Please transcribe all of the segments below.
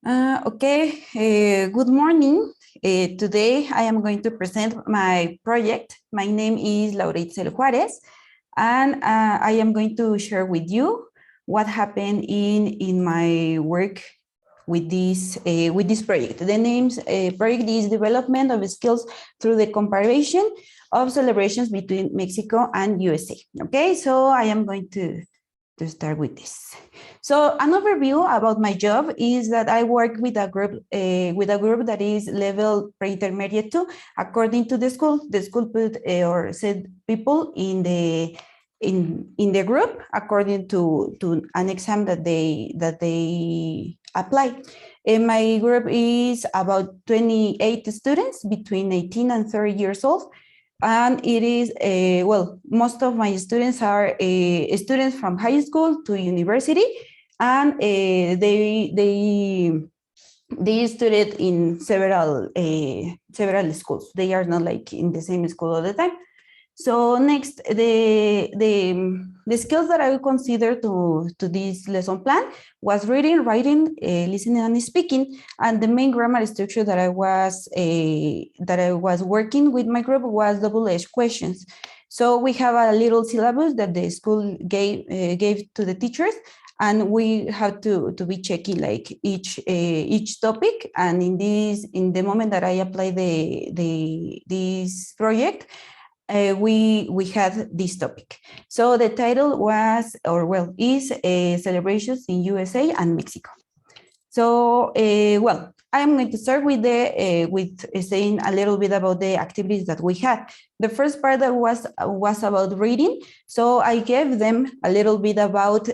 Good morning. Today I am going to present my project. My name is Laura Itzel Juarez, and I am going to share with you what happened in my work with this project. The name's project is Development of Skills through the Comparison of Celebrations between Mexico and USA. Okay, so I am going to start with this. So an overview about my job is that I work with a group that is level pre-intermediate 2. According to the school put or set people in the group according to an exam that they apply. My group is about 28 students between 18 and 30 years old. And it is, most of my students are students from high school to university, and they studied in several schools. They are not like in the same school all the time. So next, the skills that I would consider to this lesson plan was reading, writing, listening, and speaking. And the main grammar structure that I was working with my group was double-edged questions. So we have a little syllabus that the school gave to the teachers, and we have to be checking like each topic. And in the moment that I apply this project, we had this topic. So the title was, is Celebrations in USA and Mexico. So, I'm going to start with saying a little bit about the activities that we had. The first part that was about reading. So I gave them a little bit about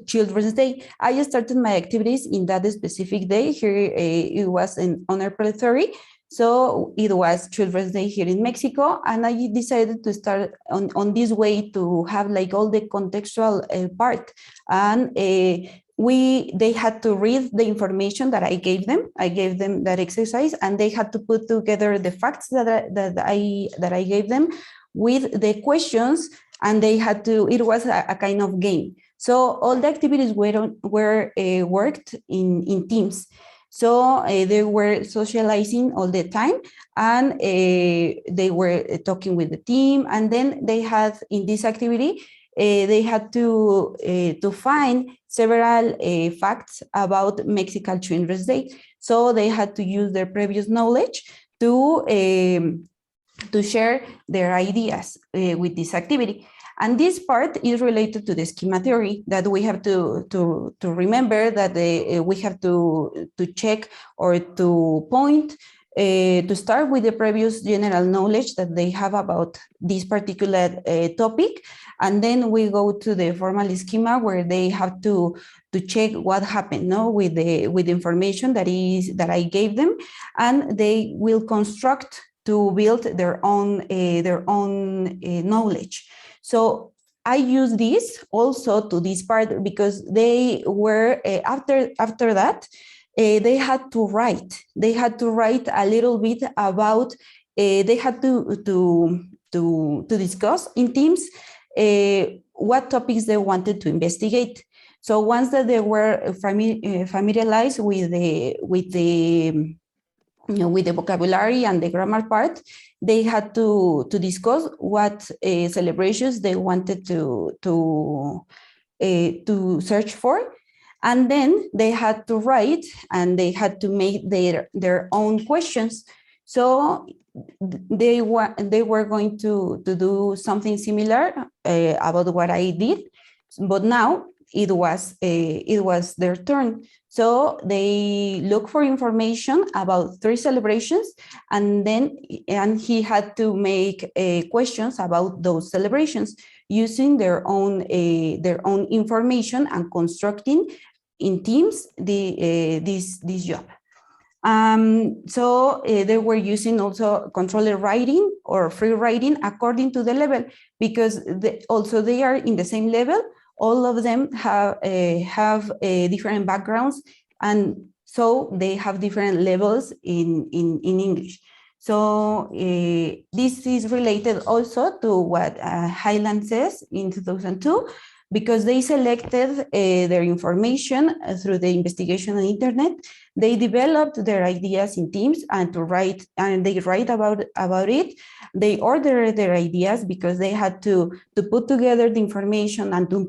Children's Day. I started my activities in that specific day. Here it was on April 30. So it was Children's Day here in Mexico, and I decided to start on this way to have like all the contextual part. And they had to read the information that I gave them. I gave them that exercise, and they had to put together the facts that I gave them with the questions, and they had to. It was a kind of game. So all the activities were worked in teams. So they were socializing all the time, and they were talking with the team. And then they had, in this activity, they had to find several facts about Mexican Children's Day. So they had to use their previous knowledge to share their ideas with this activity. And this part is related to the schema theory, that we have to remember that we have to check or to point to start with the previous general knowledge that they have about this particular topic. And then we go to the formal schema, where they have to check what happened, with the information that I gave them, and they will construct to build their own knowledge. So I use this also to this part, because they were after that they had to write. They had to write a little bit about. They had to discuss in teams what topics they wanted to investigate. So once that they were familiarized with the vocabulary and the grammar part, they had to discuss what celebrations they wanted to search for, and then they had to write, and they had to make their own questions. So they were going to do something similar about what I did, but now it was their turn. So they look for information about 3 celebrations, and he had to make questions about those celebrations using their own information and constructing in teams this job. So they were using also controller writing or free writing according to the level, because also they are in the same level. All of them have different backgrounds, and so they have different levels in English. So this is related also to what Highland says in 2002, because they selected their information through the investigation on the internet. They developed their ideas in teams and they write about it. They ordered their ideas because they had to put together the information and to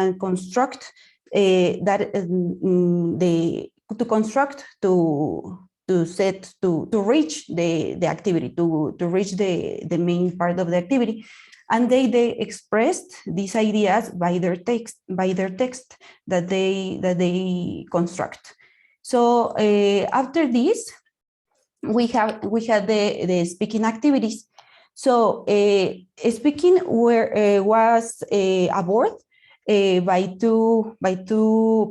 construct to reach the activity, to reach the main part of the activity. And they expressed these ideas by their text that they construct. So after this, we had the speaking activities. So speaking was aboard by two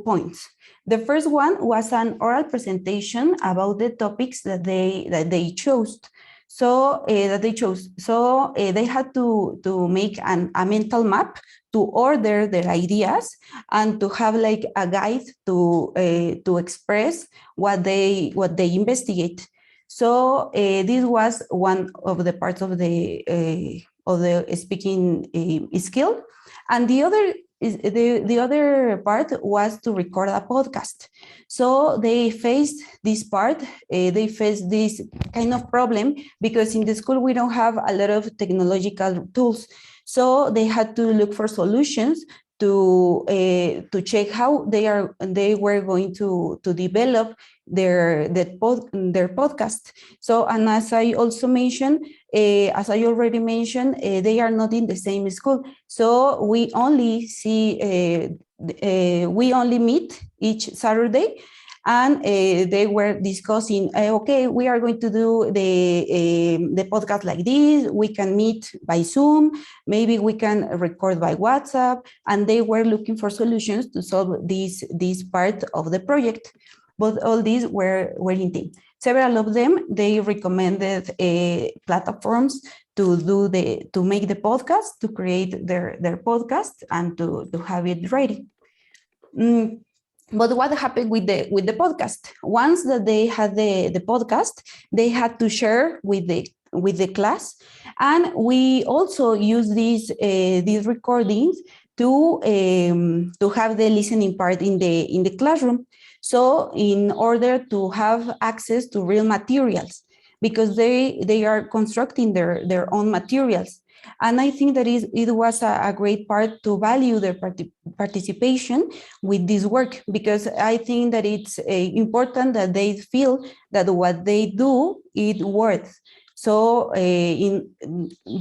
points. The first one was an oral presentation about the topics that they chose. So they had to make a mental map to order their ideas and to have like a guide to express what they investigate. So this was one of the parts of the speaking skill, and the other part was to record a podcast. So they faced this part. They faced this kind of problem because in the school we don't have a lot of technological tools. So they had to look for solutions to check how they were going to develop their podcast. So, and as I also mentioned, as I already mentioned, they are not in the same school. So we only meet each Saturday, and they were discussing, okay, we are going to do the podcast like this. We can meet by Zoom. Maybe we can record by WhatsApp. And they were looking for solutions to solve this part of the project. But all these were in team. Several of them, they recommended platforms to make the podcast, to create their podcast, and to have it ready. But what happened with the podcast? Once that they had the podcast, they had to share with the class, and we also use these recordings to have the listening part in the classroom. So in order to have access to real materials, because they are constructing their own materials. And I think that it was a great part to value their participation with this work, because I think that it's important that they feel that what they do is worth. So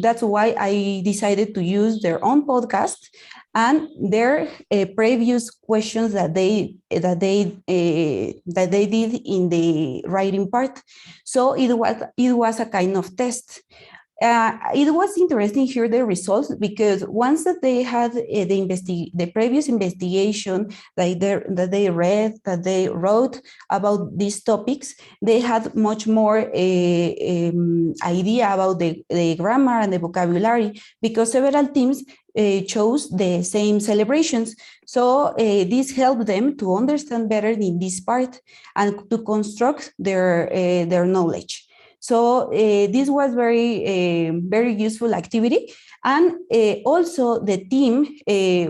that's why I decided to use their own podcast and their previous questions that they did in the writing part. So it was a kind of test. It was interesting to hear the results, because once that they had the previous investigation that they read, that they wrote about these topics, they had much more idea about the grammar and the vocabulary, because several teams chose the same celebrations. So this helped them to understand better in this part and to construct their knowledge. So this was very useful activity. And also the team,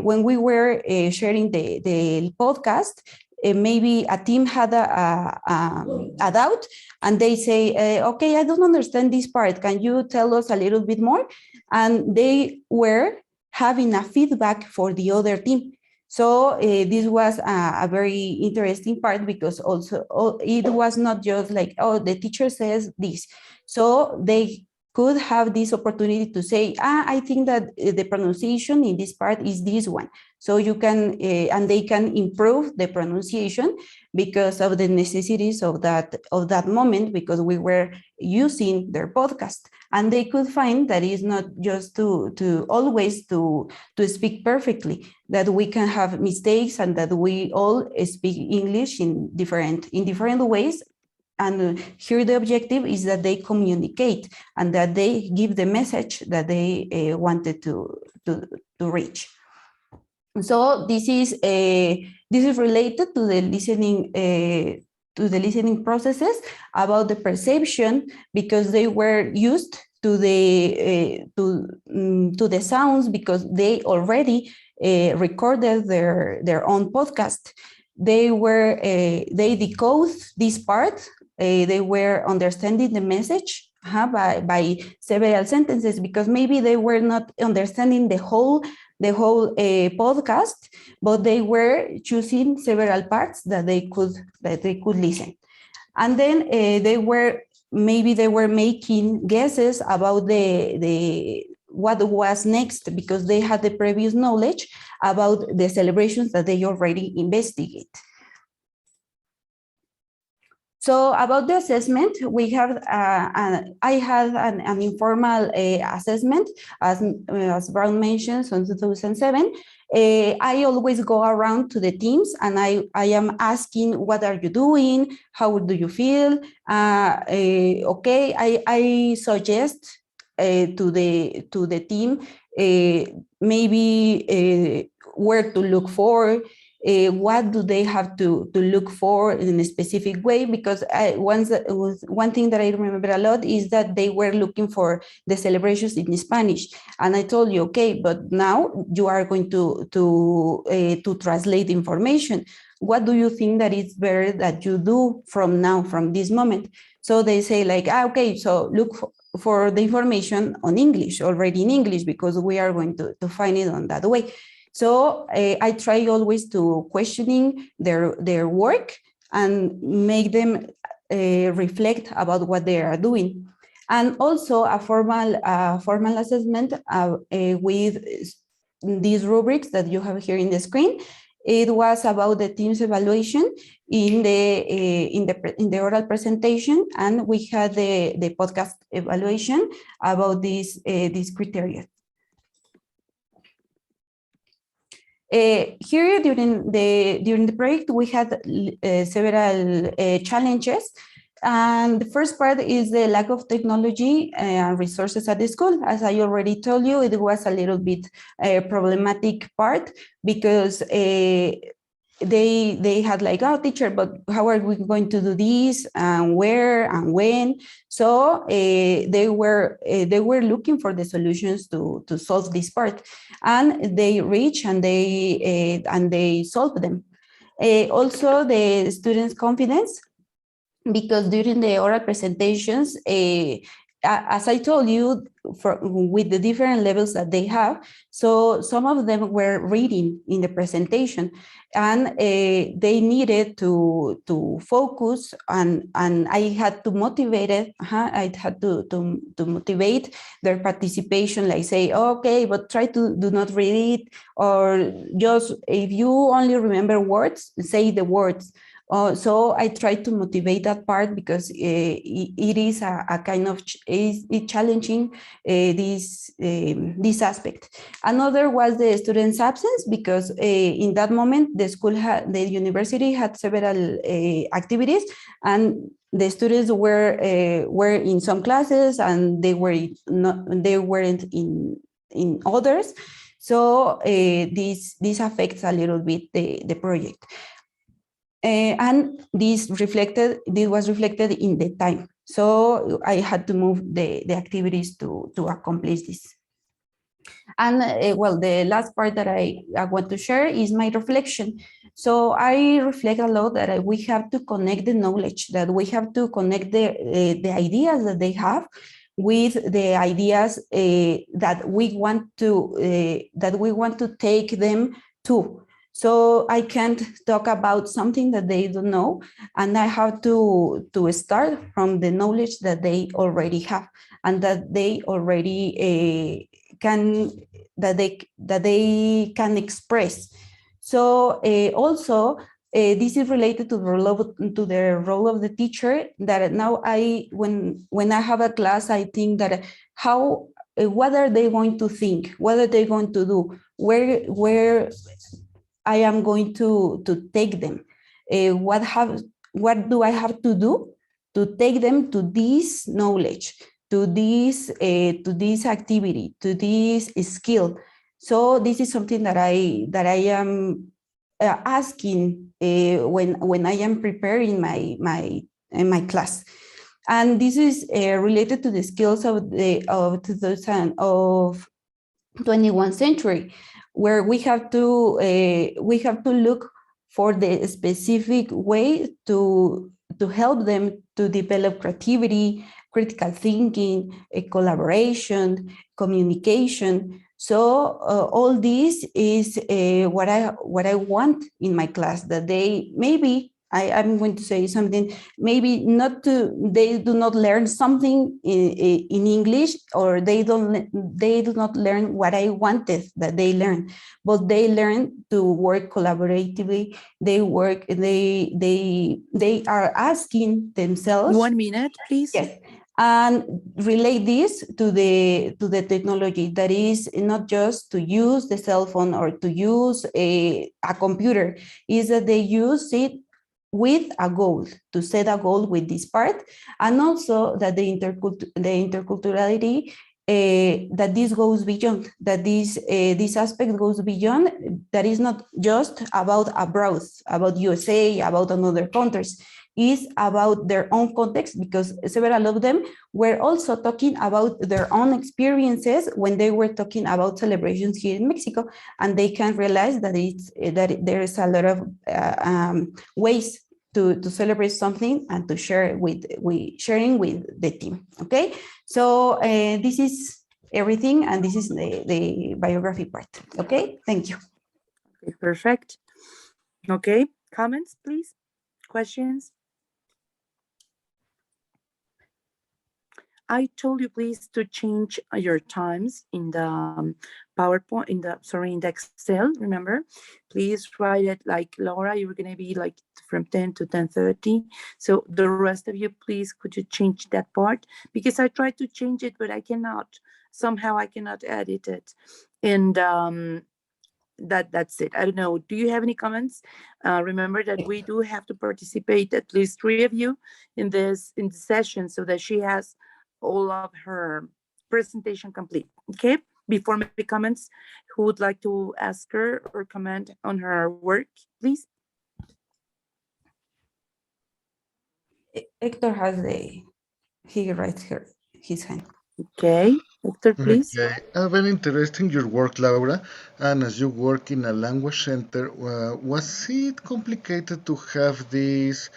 when we were sharing the podcast, maybe a team had a doubt, and they say, okay, I don't understand this part. Can you tell us a little bit more? And they were having a feedback for the other team. So this was a very interesting part, because also it was not just like, oh, the teacher says this. So they could have this opportunity to say, I think that the pronunciation in this part is this one. So you can, and they can improve the pronunciation because of the necessities of that moment, because we were using their podcast. And they could find that it's not just to always to speak perfectly, that we can have mistakes, and that we all speak English in different ways. And here the objective is that they communicate and that they give the message that they wanted to reach. So this is related to the listening processes, about the perception, because they were used to the sounds, because they already recorded their own podcast. They decode this part. They were understanding the message by several sentences, because maybe they were not understanding the whole podcast, but they were choosing several parts that they could listen. And then maybe they were making guesses about the what was next, because they had the previous knowledge about the celebrations that they already investigate. So about the assessment, we have I had an informal assessment, as Brown mentioned, in 2007. I always go around to the teams, and I am asking, what are you doing? How do you feel? Okay, I suggest to the team maybe where to look for. What do they have to look for in a specific way? Because one thing that I remember a lot is that they were looking for the celebrations in Spanish, and I told you, okay, but now you are going to translate information. What do you think that is better that you do from this moment? So they say like, okay, so look for the information on English, already in English, because we are going to find it on that way. So I try always to questioning their work and make them reflect about what they are doing. And also a formal assessment with these rubrics that you have here in the screen. It was about the team's evaluation in the oral presentation, and we had the podcast evaluation about these criteria. Here during the project, we had several challenges. And the first part is the lack of technology and resources at the school. As I already told you, it was a little bit problematic part, because they had like, oh, teacher, but how are we going to do this, and where and when? So they were looking for the solutions to solve this part, and they reach and they solve them. Also, the students' confidence, because during the oral presentations, as I told you, with the different levels that they have, so some of them were reading in the presentation, and they needed to focus, and I had to motivate it. I had to motivate their participation, like say, okay, but try to do not read it, or just if you only remember words, say the words. So I try to motivate that part, because it is a kind of challenging this aspect. Another was the students' absence, because in that moment the university had several activities, and the students were in some classes, and they weren't in others. So this affects a little bit the project. And this was reflected in the time. So I had to move the activities to accomplish this. And well, the last part that I want to share is my reflection. So I reflect a lot that we have to connect the knowledge, that we have to connect the ideas that they have with the ideas that we want to take them to. So I can't talk about something that they don't know, and I have to start from the knowledge that they already have, and that they already can express. So also this is related to the role of the teacher. That now when I have a class, I think that what are they going to think? What are they going to do? Where I am going to take them? What do I have to do to take them to this knowledge, to this activity, to this skill? So this is something that I am asking when I am preparing my class. And this is related to the skills of the 21st century, where we have to look for the specific way to help them to develop creativity, critical thinking, collaboration, communication. So all this is what I want in my class, that they maybe I'm going to say something, maybe they do not learn something in English, or they do not learn what I wanted that they learn, but they learn to work collaboratively. They are asking themselves. 1 minute, please. Yes. And relate this to the technology, that is not just to use the cell phone or to use a computer, is that they use it with a goal, to set a goal with this part, and also that the interculturality, that this goes beyond, that this aspect goes beyond, that is not just about abroad, about USA, about another countries, is about their own context, because several of them were also talking about their own experiences when they were talking about celebrations here in Mexico, and they can realize that there is a lot of ways to celebrate something and to share sharing with the team. Okay, so this is everything, and this is the biography part. Okay, thank you. Okay, perfect. Okay, comments, please? Questions? I told you please to change your times in the PowerPoint, in the Excel, remember? Please write it like, Laura, you were gonna be like from 10 to 10:30. So the rest of you, please, could you change that part? Because I tried to change it, but I cannot. Somehow I cannot edit it. And that's it. I don't know. Do you have any comments? Remember that we do have to participate, at least 3 of you in the session, so that she has all of her presentation complete. Okay, before my comments, who would like to ask her or comment on her work, please? Hector has he raised his hand. Okay, Hector, please. Okay, very interesting your work, Laura. And as you work in a language center, was it complicated to have this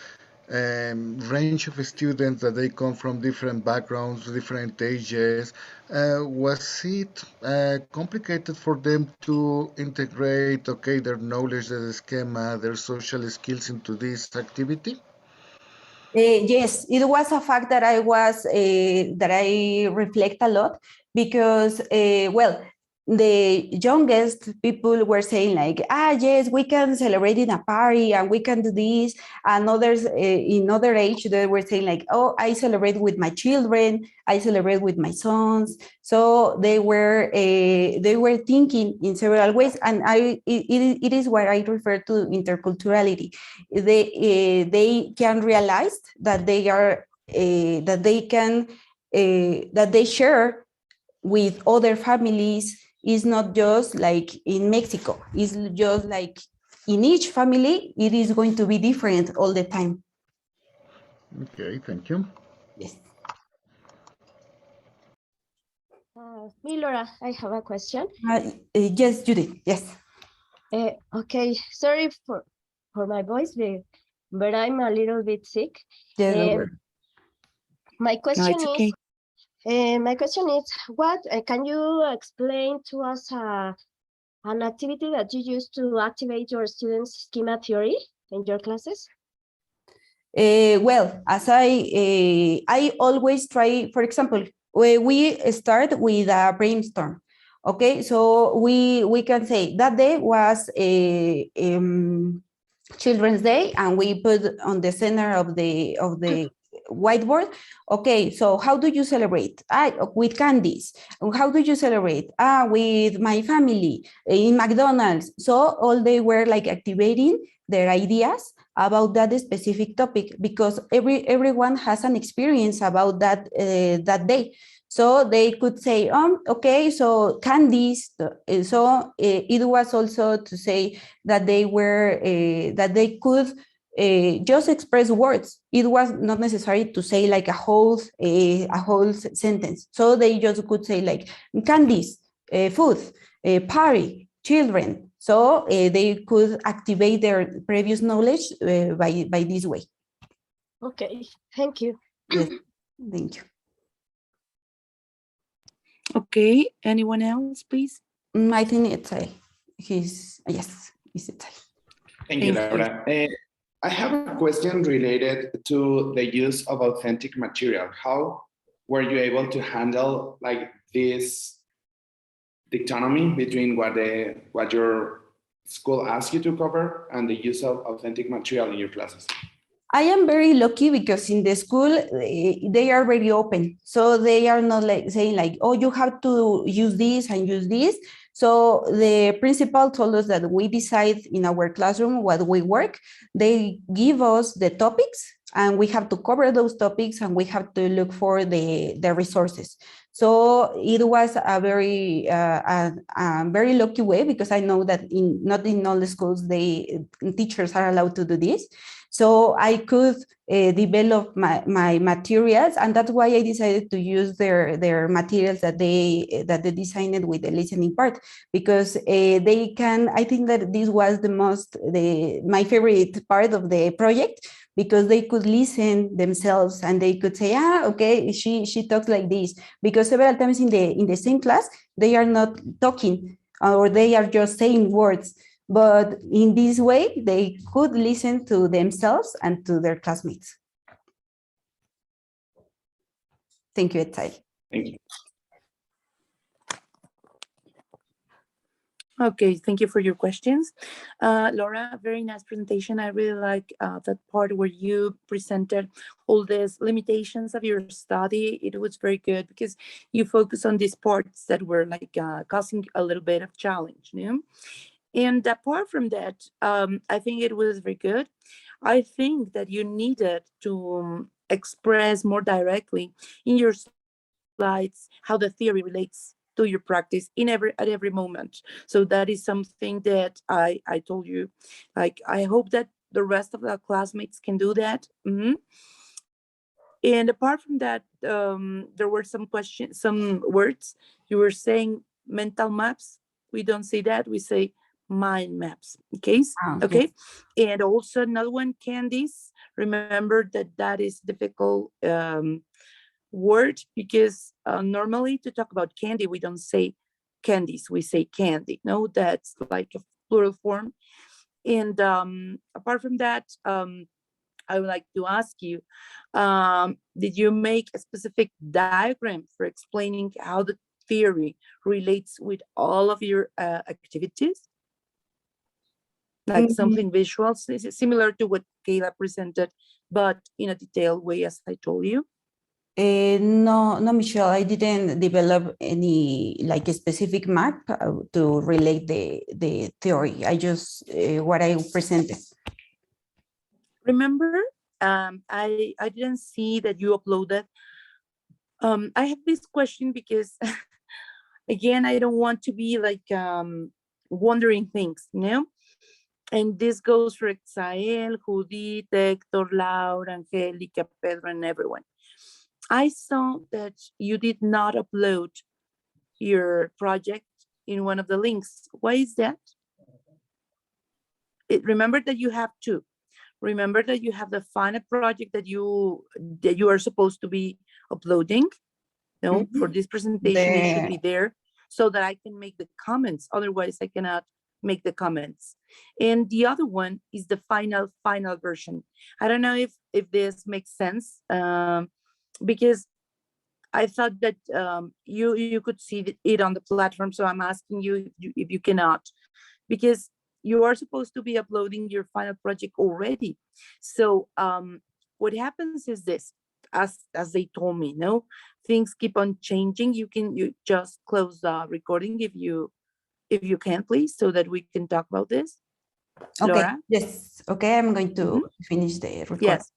range of students that they come from different backgrounds, different ages? Was it complicated for them to integrate, okay, their knowledge, their schema, their social skills into this activity? Yes, it was a fact that I reflect a lot, because, well, the youngest people were saying like, yes, we can celebrate in a party and we can do this. And others in other age, they were saying like, oh, I celebrate with my children, I celebrate with my sons. So they were thinking in several ways, and it is what I refer to interculturality. They can realize that they are that they share with other families. Is not just like in Mexico, it's just like in each family it is going to be different all the time. Okay, thank you. Yes. Me, Laura, I have a question. Yes, Judith. Yes. Okay, sorry for my voice, but I'm a little bit sick. Yes, my question No, it's okay. My question is, what can you explain to us an activity that you use to activate your students' schema theory in your classes? Well, as I always try, for example, we start with a brainstorm. Okay, so we can say that day was a Children's Day, and we put on the center of the whiteboard. Okay, so how do you celebrate? With candies. How do you celebrate? With my family in McDonald's. So all they were like activating their ideas about that specific topic, because everyone has an experience about that that day. So they could say, okay, so candies. So it was also to say that they were that they could just express words. It was not necessary to say like a whole sentence. So they just could say like candies, food, party, children. So they could activate their previous knowledge by this way. Okay, thank you. Yes, thank you. Okay, anyone else, please? I think it's it's Thank you, Thank you. Laura. I have a question related to the use of authentic material. How were you able to handle like this dichotomy between what your school asks you to cover and the use of authentic material in your classes? I am very lucky because in the school, they are very open. So they are not like saying like, oh, you have to use this and use this. So the principal told us that we decide in our classroom what we work. They give us the topics and we have to cover those topics and we have to look for the resources. So it was a very very lucky way because I know that not in all the schools teachers are allowed to do this. So I could develop my materials, and that's why I decided to use their materials that they designed with the listening part, because they can. I think that this was my favorite part of the project, because they could listen themselves and they could say, okay, she talks like this, because several times in the same class they are not talking or they are just saying words. But in this way, they could listen to themselves and to their classmates. Thank you, Etzai. Thank you. Okay, thank you for your questions. Laura, very nice presentation. I really like that part where you presented all these limitations of your study. It was very good because you focus on these parts that were like causing a little bit of challenge, you know? And apart from that, I think it was very good. I think that you needed to express more directly in your slides how the theory relates to your practice at every moment. So that is something that I told you, like, I hope that the rest of the classmates can do that. And apart from that, there were some words. You were saying mental maps. We don't say that, we say mind maps. Okay. Okay. Yes. And also another one, candies. Remember that is difficult word, because normally to talk about candy, we don't say candies, we say candy. No, that's like a plural form. And apart from that, I would like to ask you, did you make a specific diagram for explaining how the theory relates with all of your activities? Like something visual, similar to what Kayla presented, but in a detailed way, as I told you? No, Michelle, I didn't develop any like a specific map to relate the theory. I just what I presented. Remember, I didn't see that you uploaded. I have this question because, again, I don't want to be like wondering things, you know? And this goes for Exael, Judith, Hector, Laura, Angelica, Pedro, and everyone. I saw that you did not upload your project in one of the links. Why is that? Remember that you have two. Remember that you have the final project that you are supposed to be uploading. No, for this presentation, it should be there so that I can make the comments. Otherwise, I cannot make the comments. And the other one is the final version. I don't know if this makes sense, because I thought that you could see it on the platform. So I'm asking you if you cannot, because you are supposed to be uploading your final project already. So what happens is this, as they told me, no, things keep on changing. You just close the recording if you can, please, so that we can talk about this. Okay. Laura? Yes. Okay, I'm going to finish the recording. Yes.